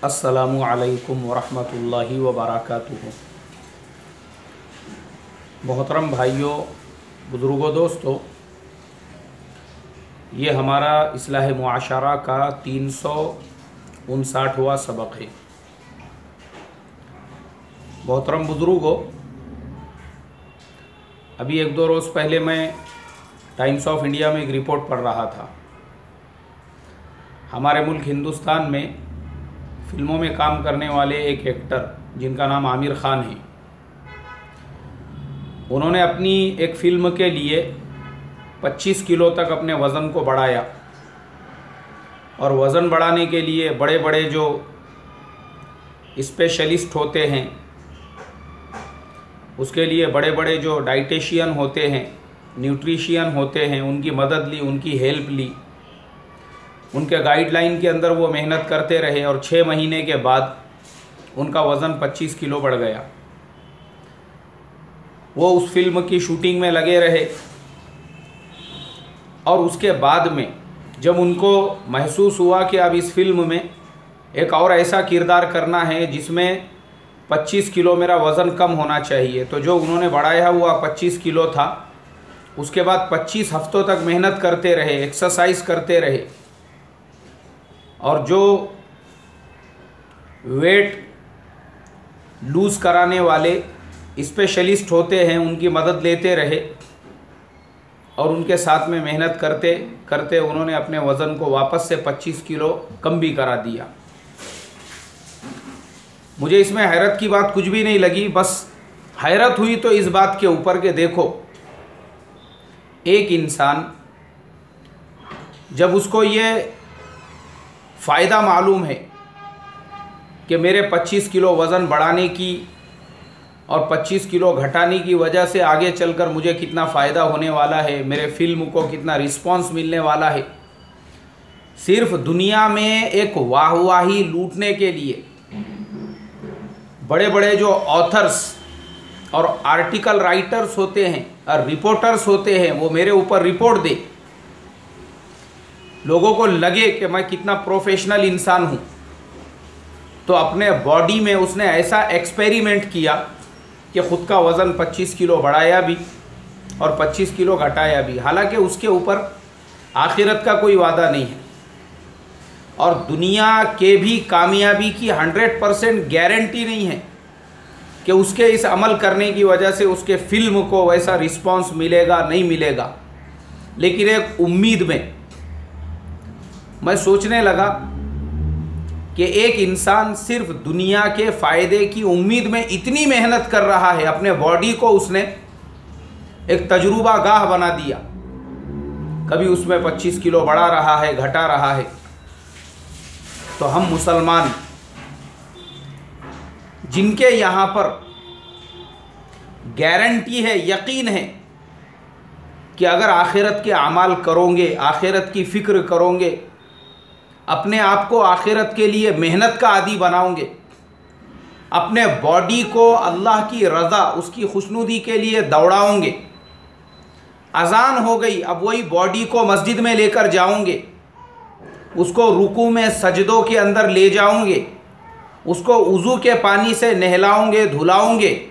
अस्सलामु अलैकुम वरहमतुल्लाहि वबरकातुहू। मोहतरम भाइयों, बुज़ुर्गों, दोस्तों, ये हमारा इस्लाह मुआशरा का 359वां सबक है। मोहतरम बुज़ुर्गों, अभी एक दो रोज़ पहले मैं टाइम्स ऑफ इंडिया में एक रिपोर्ट पढ़ रहा था। हमारे मुल्क हिंदुस्तान में फ़िल्मों में काम करने वाले एक एक्टर जिनका नाम आमिर ख़ान है, उन्होंने अपनी एक फ़िल्म के लिए 25 किलो तक अपने वज़न को बढ़ाया। और वज़न बढ़ाने के लिए बड़े बड़े जो स्पेशलिस्ट होते हैं, उसके लिए बड़े बड़े जो डाइटिशियन होते हैं, न्यूट्रिशियन होते हैं, उनकी मदद ली, उनकी हेल्प ली, उनके गाइडलाइन के अंदर वो मेहनत करते रहे और 6 महीने के बाद उनका वज़न 25 किलो बढ़ गया। वो उस फिल्म की शूटिंग में लगे रहे और उसके बाद में जब उनको महसूस हुआ कि अब इस फिल्म में एक और ऐसा किरदार करना है जिसमें 25 किलो मेरा वज़न कम होना चाहिए, तो जो उन्होंने बढ़ाया हुआ 25 किलो था, उसके बाद 25 हफ्तों तक मेहनत करते रहे, एक्सरसाइज करते रहे और जो वेट लूज़ कराने वाले स्पेशलिस्ट होते हैं उनकी मदद लेते रहे और उनके साथ में मेहनत करते करते उन्होंने अपने वज़न को वापस से 25 किलो कम भी करा दिया। मुझे इसमें हैरत की बात कुछ भी नहीं लगी, बस हैरत हुई तो इस बात के ऊपर के देखो, एक इंसान जब उसको ये फ़ायदा मालूम है कि मेरे 25 किलो वज़न बढ़ाने की और 25 किलो घटाने की वजह से आगे चलकर मुझे कितना फ़ायदा होने वाला है, मेरे फिल्म को कितना रिस्पॉन्स मिलने वाला है, सिर्फ दुनिया में एक वाहवाही लूटने के लिए बड़े बड़े जो ऑथर्स और आर्टिकल राइटर्स होते हैं और रिपोर्टर्स होते हैं, वो मेरे ऊपर रिपोर्ट दे, लोगों को लगे कि मैं कितना प्रोफेशनल इंसान हूँ, तो अपने बॉडी में उसने ऐसा एक्सपेरिमेंट किया कि ख़ुद का वज़न 25 किलो बढ़ाया भी और 25 किलो घटाया भी। हालांकि उसके ऊपर आखिरत का कोई वादा नहीं है और दुनिया के भी कामयाबी की 100% गारंटी नहीं है कि उसके इस अमल करने की वजह से उसके फिल्म को वैसा रिस्पॉन्स मिलेगा नहीं मिलेगा। लेकिन एक उम्मीद में मैं सोचने लगा कि एक इंसान सिर्फ दुनिया के फ़ायदे की उम्मीद में इतनी मेहनत कर रहा है, अपने बॉडी को उसने एक तजुर्बा गाह बना दिया, कभी उसमें 25 किलो बढ़ा रहा है, घटा रहा है। तो हम मुसलमान जिनके यहाँ पर गारंटी है, यकीन है कि अगर आखिरत के अमाल करोगे, आखिरत की फ़िक्र करोगे, अपने आप को आखिरत के लिए मेहनत का आदी बनाओगे, अपने बॉडी को अल्लाह की रज़ा, उसकी खुशनुदी के लिए दौड़ाओगे, अज़ान हो गई, अब वही बॉडी को मस्जिद में लेकर जाओगे, उसको रुकू में सजदों के अंदर ले जाओगे, उसको वज़ू के पानी से नहलाओगे, धुलाओगे,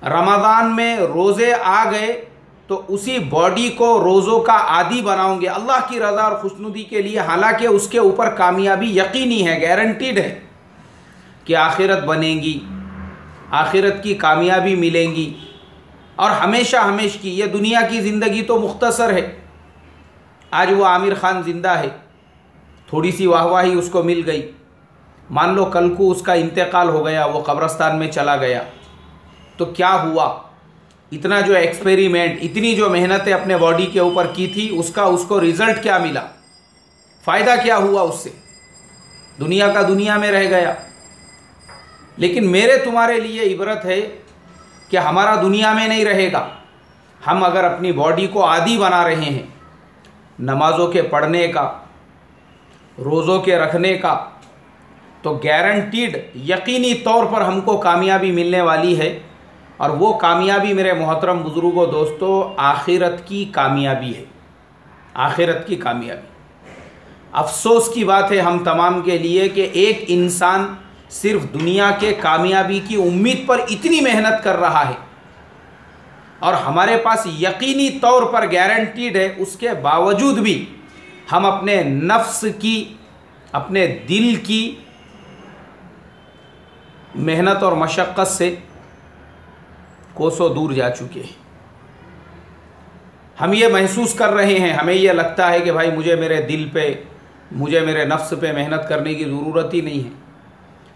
रमज़ान में रोज़े आ गए तो उसी बॉडी को रोज़ों का आदी बनाओगे अल्लाह की रज़ा और खुशनुदी के लिए। हालांकि उसके ऊपर कामयाबी यकीनी है, गारंटीड है कि आखिरत बनेगी, आखिरत की कामयाबी मिलेंगी और हमेशा हमेशा की। ये दुनिया की ज़िंदगी तो मुख्तसर है। आज वो आमिर ख़ान ज़िंदा है, थोड़ी सी वाहवाही उसको मिल गई, मान लो कल को उसका इंतकाल हो गया, वो कब्रिस्तान में चला गया, तो क्या हुआ? इतना जो एक्सपेरिमेंट, इतनी जो मेहनतें अपने बॉडी के ऊपर की थी, उसका उसको रिज़ल्ट क्या मिला? फ़ायदा क्या हुआ उससे? दुनिया का दुनिया में रह गया। लेकिन मेरे तुम्हारे लिए इबरत है कि हमारा दुनिया में नहीं रहेगा। हम अगर अपनी बॉडी को आदी बना रहे हैं नमाज़ों के पढ़ने का, रोज़ों के रखने का, तो गारंटीड यकीनी तौर पर हमको कामयाबी मिलने वाली है। और वो कामयाबी मेरे मोहतरम बुज़ुर्गों, दोस्तों, आखिरत की कामयाबी है, आखिरत की कामयाबी। अफसोस की बात है हम तमाम के लिए कि एक इंसान सिर्फ दुनिया के कामयाबी की उम्मीद पर इतनी मेहनत कर रहा है और हमारे पास यकीनी तौर पर गारंटीड है, उसके बावजूद भी हम अपने नफ्स की, अपने दिल की मेहनत और मशक्क़त से कोसों दूर जा चुके हैं। हम ये महसूस कर रहे हैं, हमें ये लगता है कि भाई मुझे मेरे दिल पे, मुझे मेरे नफ्स पे मेहनत करने की ज़रूरत ही नहीं है।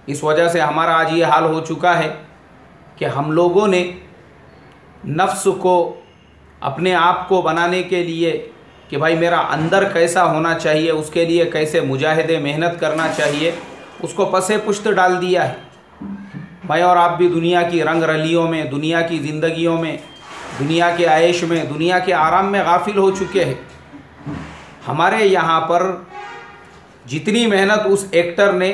इस वजह से हमारा आज ये हाल हो चुका है कि हम लोगों ने नफ्स को, अपने आप को बनाने के लिए कि भाई मेरा अंदर कैसा होना चाहिए, उसके लिए कैसे मुजाहिदे मेहनत करना चाहिए, उसको पसे पुश्त डाल दिया है। मैं और आप भी दुनिया की रंग रलियों में, दुनिया की ज़िंदगियों में, दुनिया के आयश में, दुनिया के आराम में गाफिल हो चुके हैं। हमारे यहाँ पर जितनी मेहनत उस एक्टर ने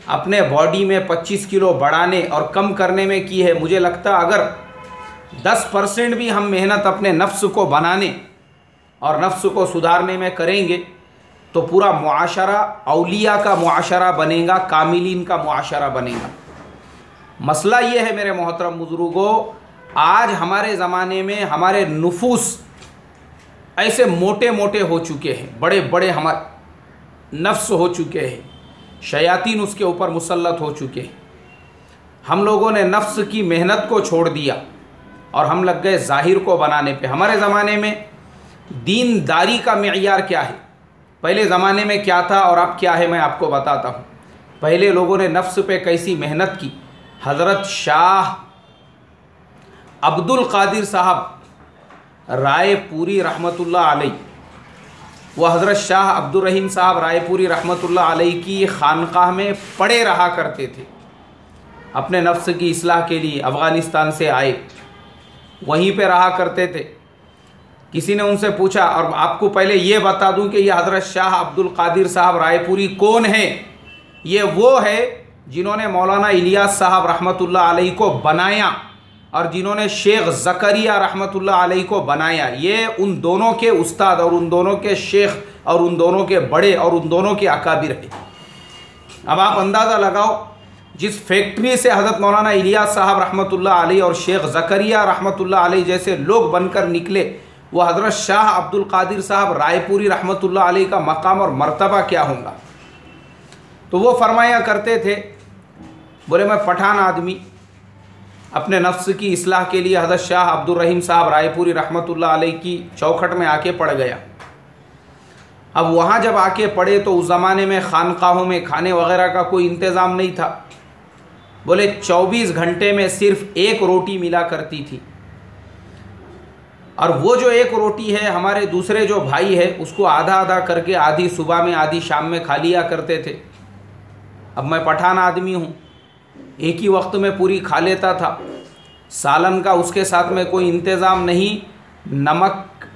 अपने बॉडी में 25 किलो बढ़ाने और कम करने में की है, मुझे लगता अगर 10% भी हम मेहनत अपने नफ्स को बनाने और नफ्स को सुधारने में करेंगे तो पूरा मुआशरा औलिया का मुआशरा बनेगा, कामिलीन का मुआशरा बनेगा। मसला ये है मेरे मोहतरम बुजुर्गों, आज हमारे ज़माने में हमारे नुफूस ऐसे मोटे मोटे हो चुके हैं, बड़े बड़े हमारे नफ्स हो चुके हैं, शयातीन उसके ऊपर मुसल्लत हो चुके हैं। हम लोगों ने नफ्स की मेहनत को छोड़ दिया और हम लग गए ज़ाहिर को बनाने पे। हमारे ज़माने में दीनदारी का मेयार क्या है, पहले ज़माने में क्या था और अब क्या है, मैं आपको बताता हूँ। पहले लोगों ने नफ्स पे कैसी मेहनत की। हज़रत शाह अब्दुल कादिर साहब रायपुरी रहमतुल्लाह अलैह, वो हज़रत शाह अब्दुल रहीम साहब रायपुरी रहमतुल्लाह अलैह की खानकाह में पड़े रहा करते थे। अपने नफ्स की इस्लाह के लिए अफ़गानिस्तान से आए, वहीं पे रहा करते थे। किसी ने उनसे पूछा, और आपको पहले ये बता दूं कि ये हज़रत शाह अब्दुल कादिर साहब रायपुरी कौन है। ये वो है जिन्होंने मौलाना इलियास साहब रहमतुल्लाह अलैह को बनाया और जिन्होंने शेख ज़करिया रहमतुल्लाह अलैह को बनाया। ये उन दोनों के उस्ताद और उन दोनों के शेख और उन दोनों के बड़े और उन दोनों के अकाबिर हैं। अब आप अंदाज़ा लगाओ, जिस फैक्ट्री से हज़रत मौलाना इलियास साहब रहमतुल्लाह अलैह और शेख ज़करिया रहमतुल्लाह अलैह जैसे लोग बनकर निकले, वो हज़रत शाह अब्दुल कादिर साहब रायपुरी रहमतुल्लाह अलैह का मकाम और मर्तबा क्या होगा। तो वो फरमाया करते थे, बोले मैं पठान आदमी अपने नफ्स की इस्लाह के लिए हज़रत शाह अब्दुल रहीम साहब रायपुरी रहमतुल्लाह अलैह की चौखट में आके पड़ गया। अब वहाँ जब आके पड़े तो उस ज़माने में खानकाहों में खाने वगैरह का कोई इंतज़ाम नहीं था। बोले 24 घंटे में सिर्फ एक रोटी मिला करती थी, और वो जो एक रोटी है हमारे दूसरे जो भाई है उसको आधा आधा करके आधी सुबह में आधी शाम में खा लिया करते थे। अब मैं पठान आदमी हूँ, एक ही वक्त में पूरी खा लेता था। सालन का उसके साथ में कोई इंतज़ाम नहीं, नमक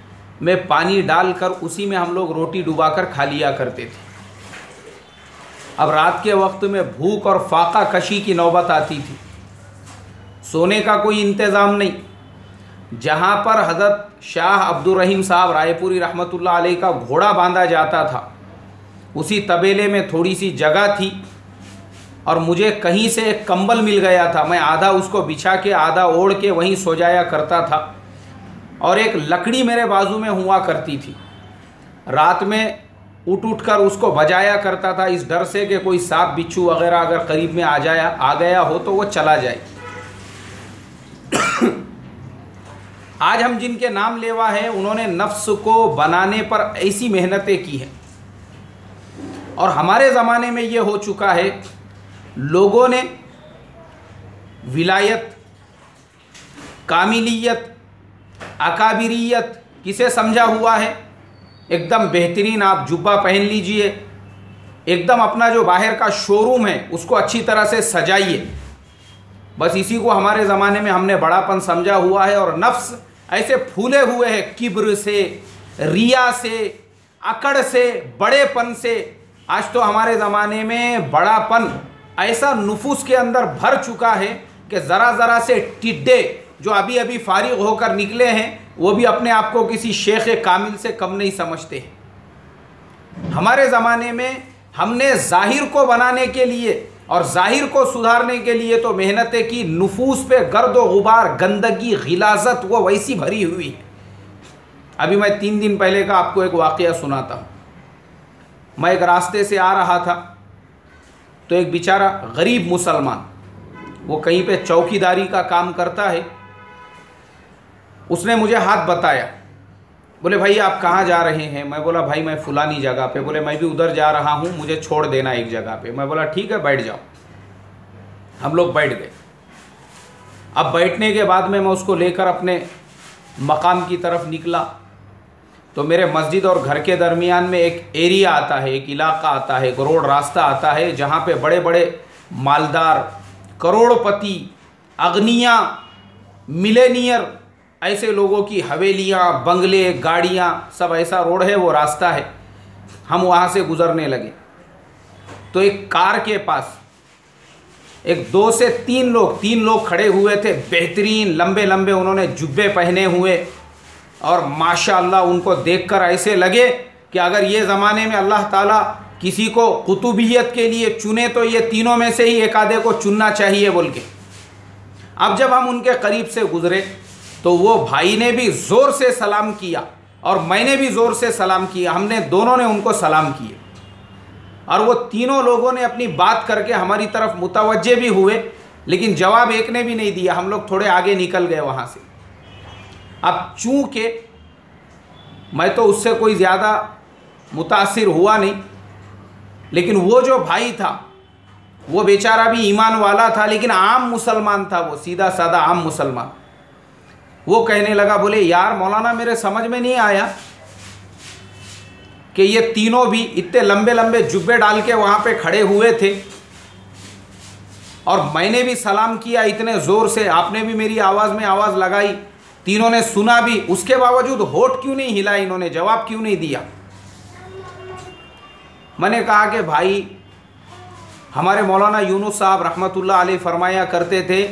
में पानी डालकर उसी में हम लोग रोटी डुबाकर खा लिया करते थे। अब रात के वक्त में भूख और फाका कशी की नौबत आती थी, सोने का कोई इंतज़ाम नहीं। जहाँ पर हज़रत शाह अब्दुल रहीम साहब रायपुरी रहमतुल्लाह अलैह का घोड़ा बांधा जाता था, उसी तबेले में थोड़ी सी जगह थी और मुझे कहीं से एक कंबल मिल गया था। मैं आधा उसको बिछा के आधा ओढ़ के वहीं सो जाया करता था, और एक लकड़ी मेरे बाजू में हुआ करती थी। रात में उठ कर उसको बजाया करता था, इस डर से कि कोई सांप बिच्छू वगैरह अगर करीब में आ गया हो तो वो चला जाए। आज हम जिनके नाम लेवा है उन्होंने नफ्स को बनाने पर ऐसी मेहनतें की हैं, और हमारे ज़माने में ये हो चुका है, लोगों ने विलायत, कामिलियत, अकाबिरियत किसे समझा हुआ है। एकदम बेहतरीन आप जुब्बा पहन लीजिए, एकदम अपना जो बाहर का शोरूम है उसको अच्छी तरह से सजाइए, बस इसी को हमारे ज़माने में हमने बड़ापन समझा हुआ है। और नफ्स ऐसे फूले हुए हैं किब्र से, रिया से, अकड़ से, बड़ेपन से। आज तो हमारे ज़माने में बड़ापन ऐसा नुफूस के अंदर भर चुका है कि ज़रा ज़रा से टिड्डे जो अभी अभी फारिग होकर निकले हैं वो भी अपने आप को किसी शेख कामिल से कम नहीं समझते हैं। हमारे ज़माने में हमने ज़ाहिर को बनाने के लिए और ज़ाहिर को सुधारने के लिए तो मेहनतें की, नुफूस पे गर्द व गुबार, गंदगी, गिलाजत वो वैसी भरी हुई है। अभी मैं 3 दिन पहले का आपको एक वाक़या सुनाता हूँ। मैं एक रास्ते से आ रहा था तो एक बेचारा गरीब मुसलमान, वो कहीं पे चौकीदारी का काम करता है, उसने मुझे हाथ बताया। बोले भाई आप कहाँ जा रहे हैं? मैं बोला भाई मैं फुलानी जगह पे। बोले मैं भी उधर जा रहा हूँ, मुझे छोड़ देना एक जगह पे। मैं बोला ठीक है बैठ जाओ। हम लोग बैठ गए। अब बैठने के बाद में मैं उसको लेकर अपने मकाम की तरफ निकला तो मेरे मस्जिद और घर के दरमियान में एक एरिया आता है, एक इलाका आता है, एक रोड रास्ता आता है जहाँ पे बड़े बड़े मालदार, करोड़पति, अग्निया, मिलेनियर ऐसे लोगों की हवेलियाँ, बंगले, गाड़ियाँ, सब ऐसा रोड है, वो रास्ता है। हम वहाँ से गुज़रने लगे तो एक कार के पास एक 2 से 3 लोग खड़े हुए थे। बेहतरीन लंबे लंबे उन्होंने जुब्बे पहने हुए और माशाअल्लाह उनको देखकर ऐसे लगे कि अगर ये ज़माने में अल्लाह ताला किसी को कुतुबियत के लिए चुने तो ये तीनों में से ही एक आधे को चुनना चाहिए बोल के। अब जब हम उनके करीब से गुज़रे तो वो भाई ने भी ज़ोर से सलाम किया और मैंने भी ज़ोर से सलाम किया। हमने दोनों ने उनको सलाम किए और वो तीनों लोगों ने अपनी बात करके हमारी तरफ मुतवज्जे भी हुए, लेकिन जवाब एक ने भी नहीं दिया। हम लोग थोड़े आगे निकल गए वहाँ से। अब चूँकि मैं तो उससे कोई ज़्यादा मुतासिर हुआ नहीं, लेकिन वो जो भाई था वो बेचारा भी ईमान वाला था, लेकिन आम मुसलमान था, वो सीधा साधा आम मुसलमान। वो कहने लगा, बोले यार मौलाना मेरे समझ में नहीं आया कि ये तीनों भी इतने लंबे लंबे जुब्बे डाल के वहाँ पे खड़े हुए थे और मैंने भी सलाम किया इतने ज़ोर से, आपने भी मेरी आवाज़ में आवाज़ लगाई, तीनों ने सुना भी, उसके बावजूद होठ क्यों नहीं हिला, इन्होंने जवाब क्यों नहीं दिया? मैंने कहा कि भाई हमारे मौलाना यूनुस साहब रहमतुल्लाह अलैह फरमाया करते थे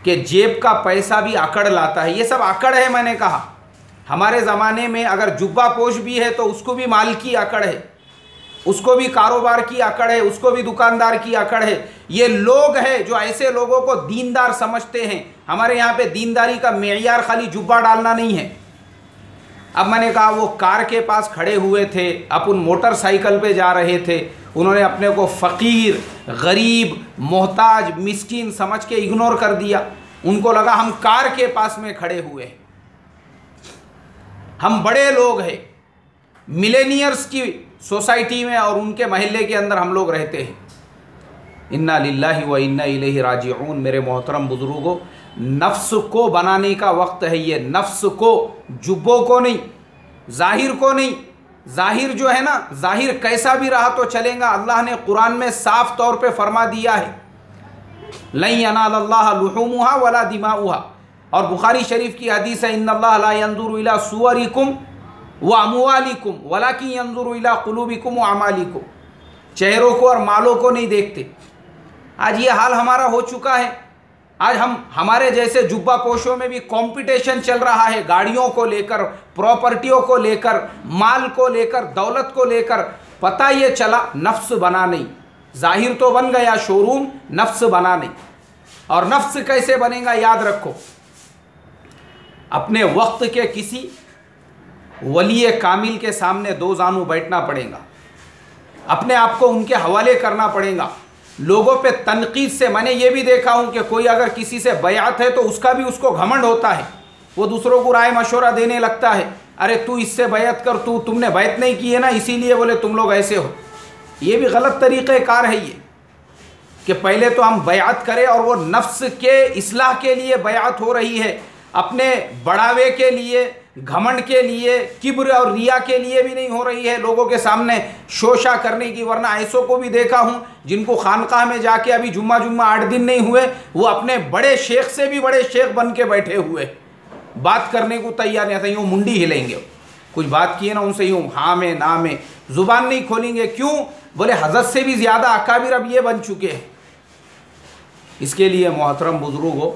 कि जेब का पैसा भी आकड़ लाता है। ये सब आकड़ है। मैंने कहा हमारे ज़माने में अगर जुब्बा पोश भी है तो उसको भी माल की आकड़ है, उसको भी कारोबार की आकड़ है, उसको भी दुकानदार की आकड़ है। ये लोग हैं जो ऐसे लोगों को दीनदार समझते हैं। हमारे यहाँ पे दीनदारी का मेयार खाली जुब्बा डालना नहीं है। अब मैंने कहा वो कार के पास खड़े हुए थे, अपन मोटरसाइकिल पे जा रहे थे, उन्होंने अपने को फ़कीर, गरीब, मोहताज, मिस्कीन समझ के इग्नोर कर दिया। उनको लगा हम कार के पास में खड़े हुए हैं, हम बड़े लोग हैं, मिलेनियर्स की सोसाइटी में और उनके महल्ले के अंदर हम लोग रहते हैं। इन्ना लिल्लाहि व इन्ना इलैहि राजिऊन। मेरे मोहतरम बुजुर्गों, नफ्स को बनाने का वक्त है ये, नफ्स को, जुब्बों को नहीं, जाहिर को नहीं। जाहिर जो है ना, जाहिर कैसा भी रहा तो चलेगा। अल्लाह ने कुरान में साफ तौर पे फरमा दिया है, लन यनालल्लाह लुहूमुहा वला दिमाउहा। और बुखारी शरीफ की हदीस है, इन्नल्लाह ला यंजुरु इला सुवरिकुम व अमवालिकुम वलाकिन यंजुरु इला कुलूबिकुम व अमालिकुम। चेहरों को और मालों को नहीं देखते। आज ये हाल हमारा हो चुका है। आज हमारे जैसे जुब्बा पोशों में भी कंपटीशन चल रहा है, गाड़ियों को लेकर, प्रॉपर्टियों को लेकर, माल को लेकर, दौलत को लेकर। पता ये चला नफ्स बना नहीं। जाहिर तो बन गया शोरूम, नफ्स बना नहीं। और नफ्स कैसे बनेगा याद रखो, अपने वक्त के किसी वली कामिल के सामने दो जानू बैठना पड़ेगा, अपने आप को उनके हवाले करना पड़ेगा। लोगों पे तनकीद से मैंने ये भी देखा हूँ कि कोई अगर किसी से बयात है तो उसका भी उसको घमंड होता है, वो दूसरों को राय मशवरा देने लगता है, अरे तू इससे बैत कर, तुमने बैत नहीं की है ना इसीलिए बोले तुम लोग ऐसे हो। ये भी गलत तरीक़ेकार है ये, कि पहले तो हम बयात करें और वो नफ्स के इस्लाह के लिए बयात हो रही है, अपने बढ़ावे के लिए, घमंड के लिए, किब्र और रिया के लिए भी नहीं हो रही है, लोगों के सामने शोशा करने की। वरना ऐसों को भी देखा हूँ जिनको खानकाह में जाके अभी जुम्मा 8 दिन नहीं हुए, वो अपने बड़े शेख से भी बड़े शेख बन के बैठे हुए, बात करने को तैयार नहीं था, यूँ मुंडी हिलेंगे। कुछ बात किए ना उनसे यूँ हाँ में ना में, ज़ुबान नहीं खोलेंगे। क्यों? बोले हज़रत से भी ज़्यादा अकाबिर अब ये बन चुके हैं। इसके लिए मोहतरम बुजुर्गों,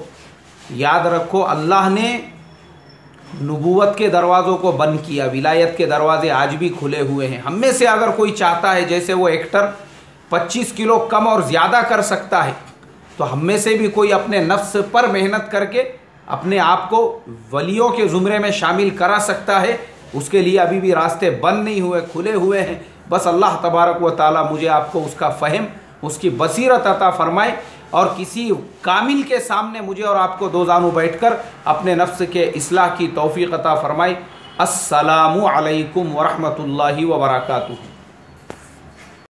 याद रखो, अल्लाह ने नबूवत के दरवाज़ों को बंद किया, विलायत के दरवाजे आज भी खुले हुए हैं। हम में से अगर कोई चाहता है, जैसे वो एक्टर 25 किलो कम और ज़्यादा कर सकता है, तो हम में से भी कोई अपने नफ्स पर मेहनत करके अपने आप को वलियों के ज़ुमरे में शामिल करा सकता है। उसके लिए अभी भी रास्ते बंद नहीं हुए, खुले हुए हैं। बस अल्लाह तबारक व ताला मुझे आपको उसका फ़हम, उसकी बसीरत अता फ़रमाए और किसी कामिल के सामने मुझे और आपको दो जानू बैठकर अपने नफ्स के इस्लाह की तौफ़ीक़ अता फ़रमाए। अस्सलामु अलैकुम व रहमतुल्लाहि व बरकातुहू।